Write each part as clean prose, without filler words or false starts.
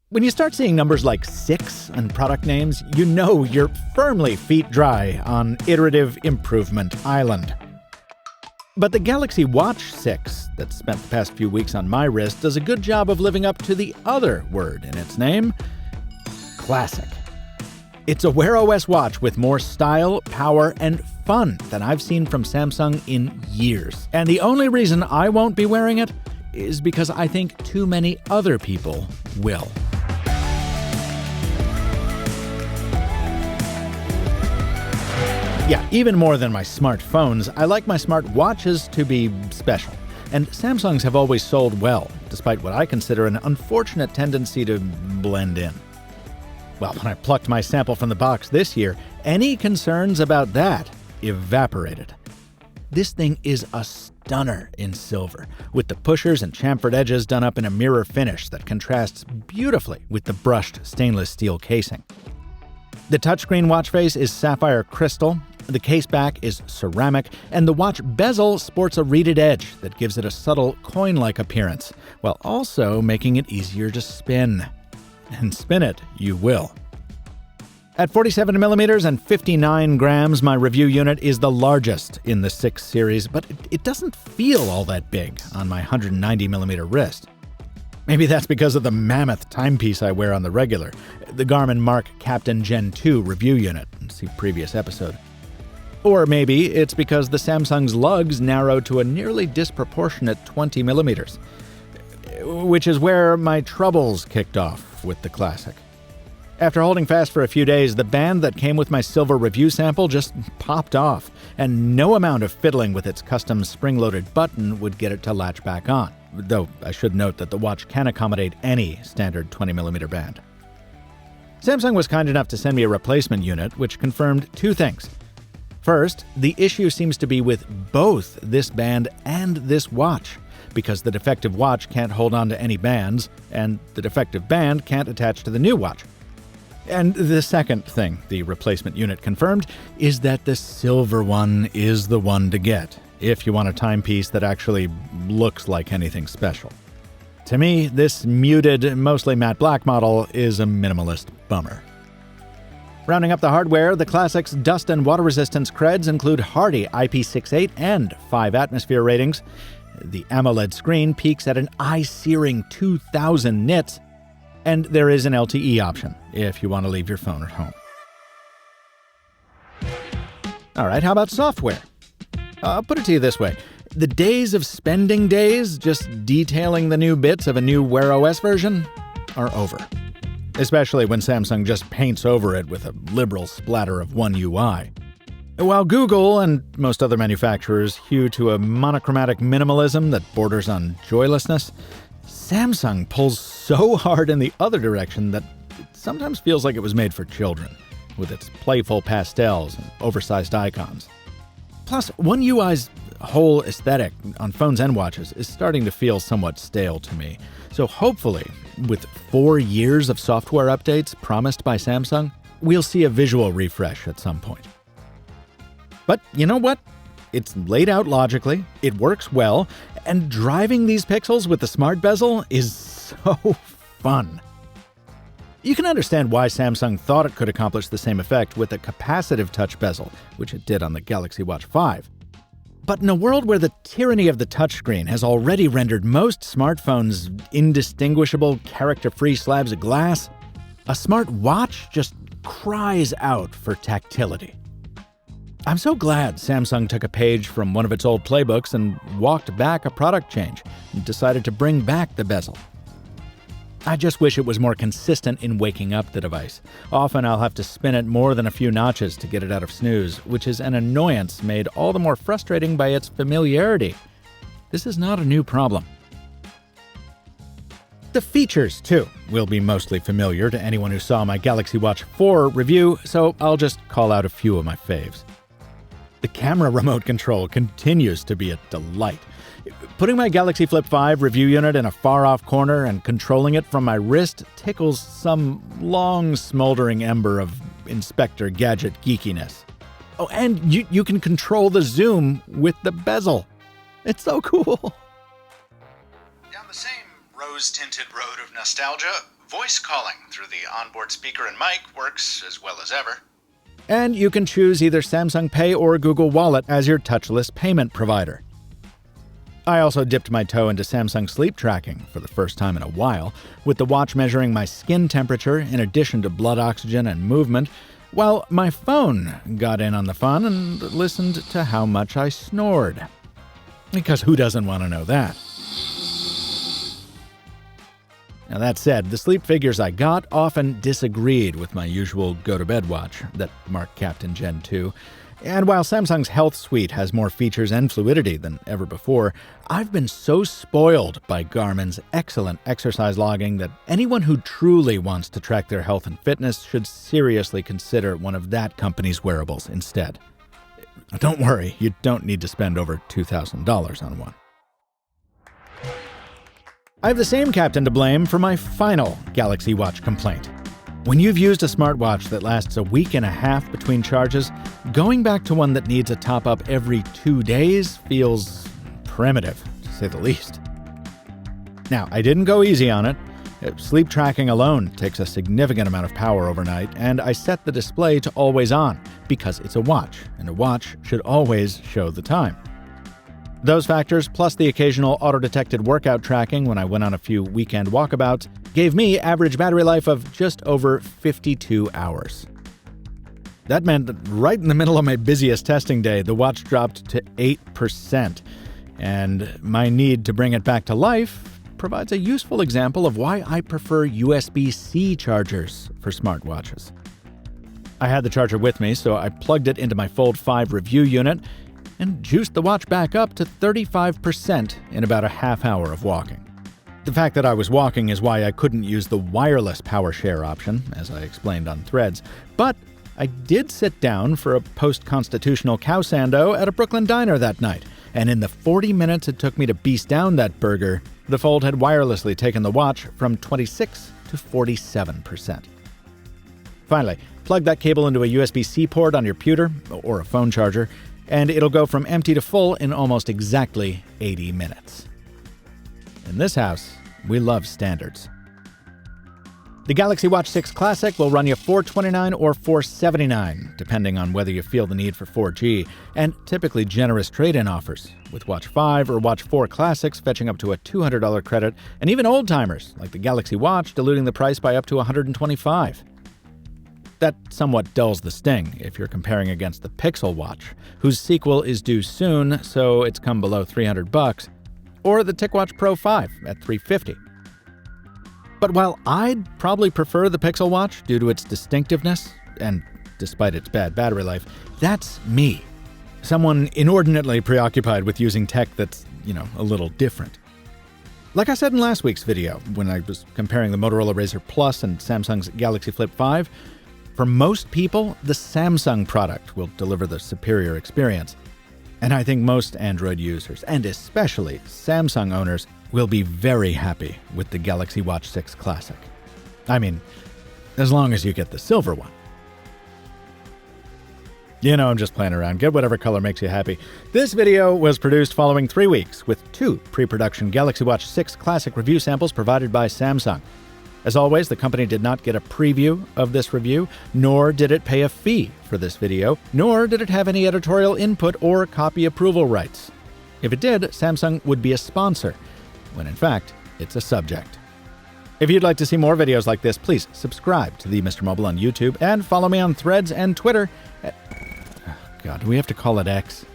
When you start seeing numbers like 6 and product names, you know you're firmly feet dry on Iterative Improvement Island. But the Galaxy Watch 6 that's spent the past few weeks on my wrist does a good job of living up to the other word in its name: classic. It's a Wear OS watch with more style, power, and fun than I've seen from Samsung in years. And the only reason I won't be wearing it is because I think too many other people will. Yeah, even more than my smartphones, I like my smartwatches to be special. And Samsungs have always sold well, despite what I consider an unfortunate tendency to blend in. Well, when I plucked my sample from the box this year, any concerns about that evaporated. This thing is a stunner in silver, with the pushers and chamfered edges done up in a mirror finish that contrasts beautifully with the brushed stainless steel casing. The touchscreen watch face is sapphire crystal, the case back is ceramic, and the watch bezel sports a reeded edge that gives it a subtle coin-like appearance, while also making it easier to spin. And spin it you will. At 47 millimeters and 59 grams, my review unit is the largest in the 6 series, but it doesn't feel all that big on my 190 millimeter wrist. Maybe that's because of the mammoth timepiece I wear on the regular, the Garmin Mark Captain Gen 2 review unit. See previous episode. Or maybe it's because the Samsung's lugs narrow to a nearly disproportionate 20 millimeters, which is where my troubles kicked off with the Classic. After holding fast for a few days, the band that came with my silver review sample just popped off, and no amount of fiddling with its custom spring-loaded button would get it to latch back on, though I should note that the watch can accommodate any standard 20mm band. Samsung was kind enough to send me a replacement unit, which confirmed 2 things. First, the issue seems to be with both this band and this watch, because the defective watch can't hold on to any bands, and the defective band can't attach to the new watch. And the second thing the replacement unit confirmed is that the silver one is the one to get, if you want a timepiece that actually looks like anything special. To me, this muted, mostly matte black model is a minimalist bummer. Rounding up the hardware, the Classic's dust and water resistance creds include hardy IP68 and 5 atmosphere ratings. The AMOLED screen peaks at an eye-searing 2,000 nits, and there is an LTE option if you want to leave your phone at home. All right, how about software? I'll put it to you this way. The days of spending days just detailing the new bits of a new Wear OS version are over. Especially when Samsung just paints over it with a liberal splatter of One UI. While Google and most other manufacturers hew to a monochromatic minimalism that borders on joylessness, Samsung pulls so hard in the other direction that it sometimes feels like it was made for children, with its playful pastels and oversized icons. Plus, One UI's whole aesthetic on phones and watches is starting to feel somewhat stale to me. So hopefully, with 4 years of software updates promised by Samsung, we'll see a visual refresh at some point. But you know what? It's laid out logically, it works well, and driving these pixels with the smart bezel is so fun. You can understand why Samsung thought it could accomplish the same effect with a capacitive touch bezel, which it did on the Galaxy Watch 5. But in a world where the tyranny of the touchscreen has already rendered most smartphones indistinguishable, character-free slabs of glass, a smart watch just cries out for tactility. I'm so glad Samsung took a page from one of its old playbooks and walked back a product change and decided to bring back the bezel. I just wish it was more consistent in waking up the device. Often I'll have to spin it more than a few notches to get it out of snooze, which is an annoyance made all the more frustrating by its familiarity. This is not a new problem. The features, too, will be mostly familiar to anyone who saw my Galaxy Watch 4 review, so I'll just call out a few of my faves. The camera remote control continues to be a delight. Putting my Galaxy Flip 5 review unit in a far-off corner and controlling it from my wrist tickles some long, smoldering ember of Inspector Gadget geekiness. Oh, and you can control the zoom with the bezel. It's so cool. Down the same rose-tinted road of nostalgia, Voice calling through the onboard speaker and mic works as well as ever. And you can choose either Samsung Pay or Google Wallet as your touchless payment provider. I also dipped my toe into Samsung sleep tracking for the first time in a while, with the watch measuring my skin temperature in addition to blood oxygen and movement, while my phone got in on the fun and listened to how much I snored. Because who doesn't want to know that? Now that said, the sleep figures I got often disagreed with my usual go-to-bed watch that marked Captain Gen 2. And while Samsung's Health Suite has more features and fluidity than ever before, I've been so spoiled by Garmin's excellent exercise logging that anyone who truly wants to track their health and fitness should seriously consider one of that company's wearables instead. Don't worry, you don't need to spend over $2,000 on one. I have the same captain to blame for my final Galaxy Watch complaint. When you've used a smartwatch that lasts a week and a half between charges, going back to one that needs a top-up every 2 days feels primitive, to say the least. Now, I didn't go easy on it. Sleep tracking alone takes a significant amount of power overnight, and I set the display to always on, because it's a watch, and a watch should always show the time. Those factors, plus the occasional auto-detected workout tracking when I went on a few weekend walkabouts, gave me average battery life of just over 52 hours. That meant that right in the middle of my busiest testing day, the watch dropped to 8%, and my need to bring it back to life provides a useful example of why I prefer USB-C chargers for smartwatches. I had the charger with me, so I plugged it into my Fold 5 review unit and juiced the watch back up to 35% in about a half hour of walking. The fact that I was walking is why I couldn't use the wireless power share option, as I explained on Threads, but I did sit down for a post-constitutional cow sando at a Brooklyn diner that night, and in the 40 minutes it took me to beast down that burger, the Fold had wirelessly taken the watch from 26 to 47%. Finally, plug that cable into a USB-C port on your pewter, or a phone charger, and it'll go from empty to full in almost exactly 80 minutes. In this house, we love standards. The Galaxy Watch 6 Classic will run you $429 or $479, depending on whether you feel the need for 4G, and typically generous trade-in offers, with Watch 5 or Watch 4 Classics fetching up to a $200 credit, and even old-timers, like the Galaxy Watch, diluting the price by up to $125. That somewhat dulls the sting if you're comparing against the Pixel Watch, whose sequel is due soon, so it's come below $300, or the TicWatch Pro 5 at $350. But while I'd probably prefer the Pixel Watch due to its distinctiveness, and despite its bad battery life, that's me. Someone inordinately preoccupied with using tech that's, a little different. Like I said in last week's video, when I was comparing the Motorola Razr Plus and Samsung's Galaxy Flip 5, for most people, the Samsung product will deliver the superior experience. And I think most Android users, and especially Samsung owners, will be very happy with the Galaxy Watch 6 Classic. I mean, as long as you get the silver one. I'm just playing around. Get whatever color makes you happy. This video was produced following 3 weeks with 2 pre-production Galaxy Watch 6 Classic review samples provided by Samsung. As always, the company did not get a preview of this review, nor did it pay a fee for this video, nor did it have any editorial input or copy approval rights. If it did, Samsung would be a sponsor, when in fact, it's a subject. If you'd like to see more videos like this, please subscribe to the Mr. Mobile on YouTube and follow me on Threads and Twitter at... Oh God, do we have to call it X?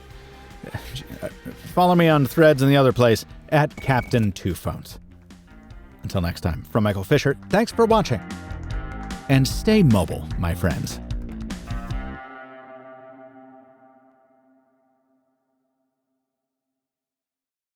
Follow me on Threads and the other place at Captain2Phones. Until next time, from Michael Fisher, thanks for watching. And stay mobile, my friends.